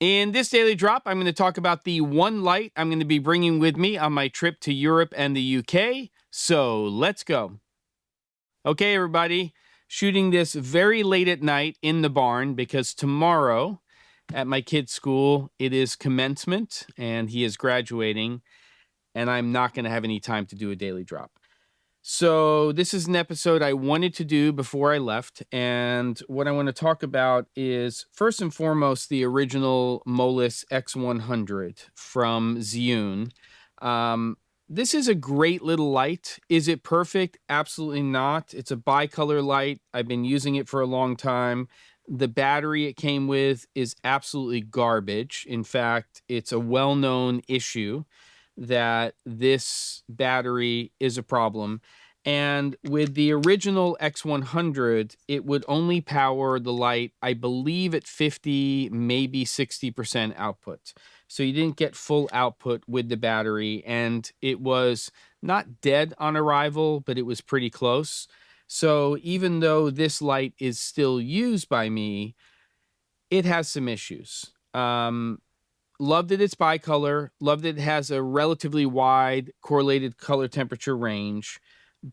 In this daily drop, I'm going to talk about the one light I'm going to be bringing with me on my trip to Europe and the UK. So let's go. Okay, everybody, shooting this very late at night in the barn because tomorrow at my kid's school, it is commencement and he is graduating and I'm not going to have any time to do a daily drop. So this is an episode I wanted to do before I left, and what I want to talk about is, first and foremost, the original Molus X100 from ZHIYUN. This is a great little light. Is it perfect? Absolutely not. It's a bicolor light. I've been using it for a long time. The battery it came with is absolutely garbage. In fact, it's a well-known issue that this battery is a problem. And with the original X100, it would only power the light, I believe, at 50, maybe 60% output. So you didn't get full output with the battery, and it was not dead on arrival, but it was pretty close. So even though this light is still used by me, it has some issues. Love that it's bicolor, love that it has a relatively wide correlated color temperature range,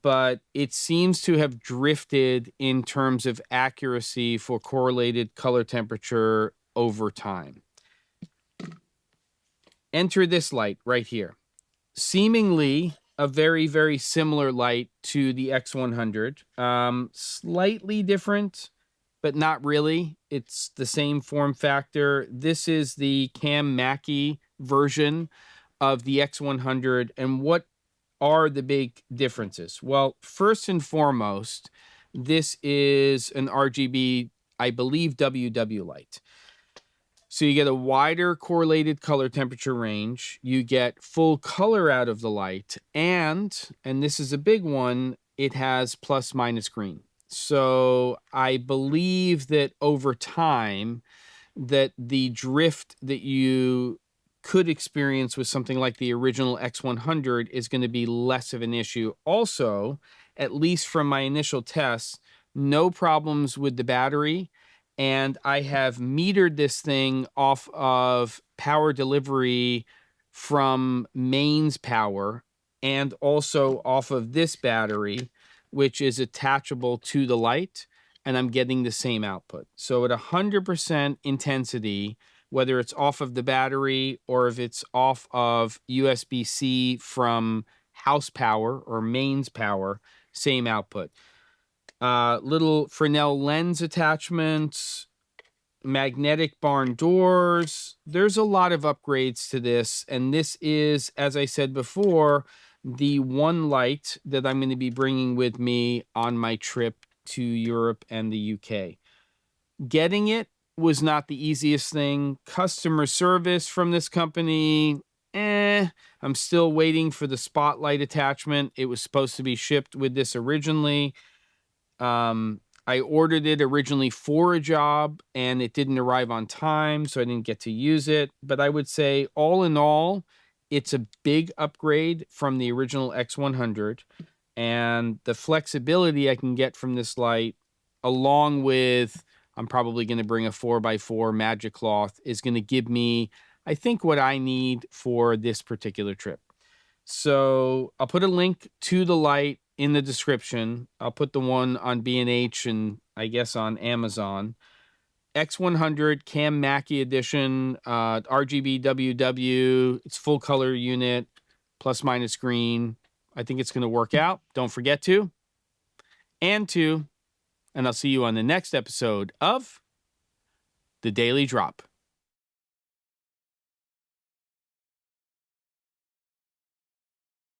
but it seems to have drifted in terms of accuracy for correlated color temperature over time. Enter this light right here. Seemingly a very, very similar light to the X100. Slightly different, but not really. It's the same form factor. This is the Cam Mackie version of the X100. And what are the big differences? Well, first and foremost, this is an RGB, I believe, WW light. So you get a wider correlated color temperature range. You get full color out of the light. And this is a big one, it has plus minus green. So I believe that over time that the drift that you could experience with something like the original X100 is going to be less of an issue. Also, at least from my initial tests, no problems with the battery. And I have metered this thing off of power delivery from mains power and also off of this battery, which is attachable to the light, and I'm getting the same output. So at 100% intensity, whether it's off of the battery or if it's off of USB-C from house power or mains power, same output. Little Fresnel lens attachments, magnetic barn doors. There's a lot of upgrades to this, and this is, as I said before, the one light that I'm going to be bringing with me on my trip to Europe and the UK. Getting it was not the easiest thing. Customer service from this company, I'm still waiting for the spotlight attachment. It was supposed to be shipped with this originally. I ordered it originally for a job and it didn't arrive on time, so I didn't get to use it. But I would say all in all, it's a big upgrade from the original X100, and the flexibility I can get from this light, along with, I'm probably going to bring a 4x4 magic cloth, is going to give me, I think, what I need for this particular trip. So I'll put a link to the light in the description. I'll put the one on B&H and I guess on Amazon. X100 Cam Mackie edition, RGB WW. It's full color unit, plus minus green. I think it's going to work out. Don't forget to. And I'll see you on the next episode of The Daily Drop.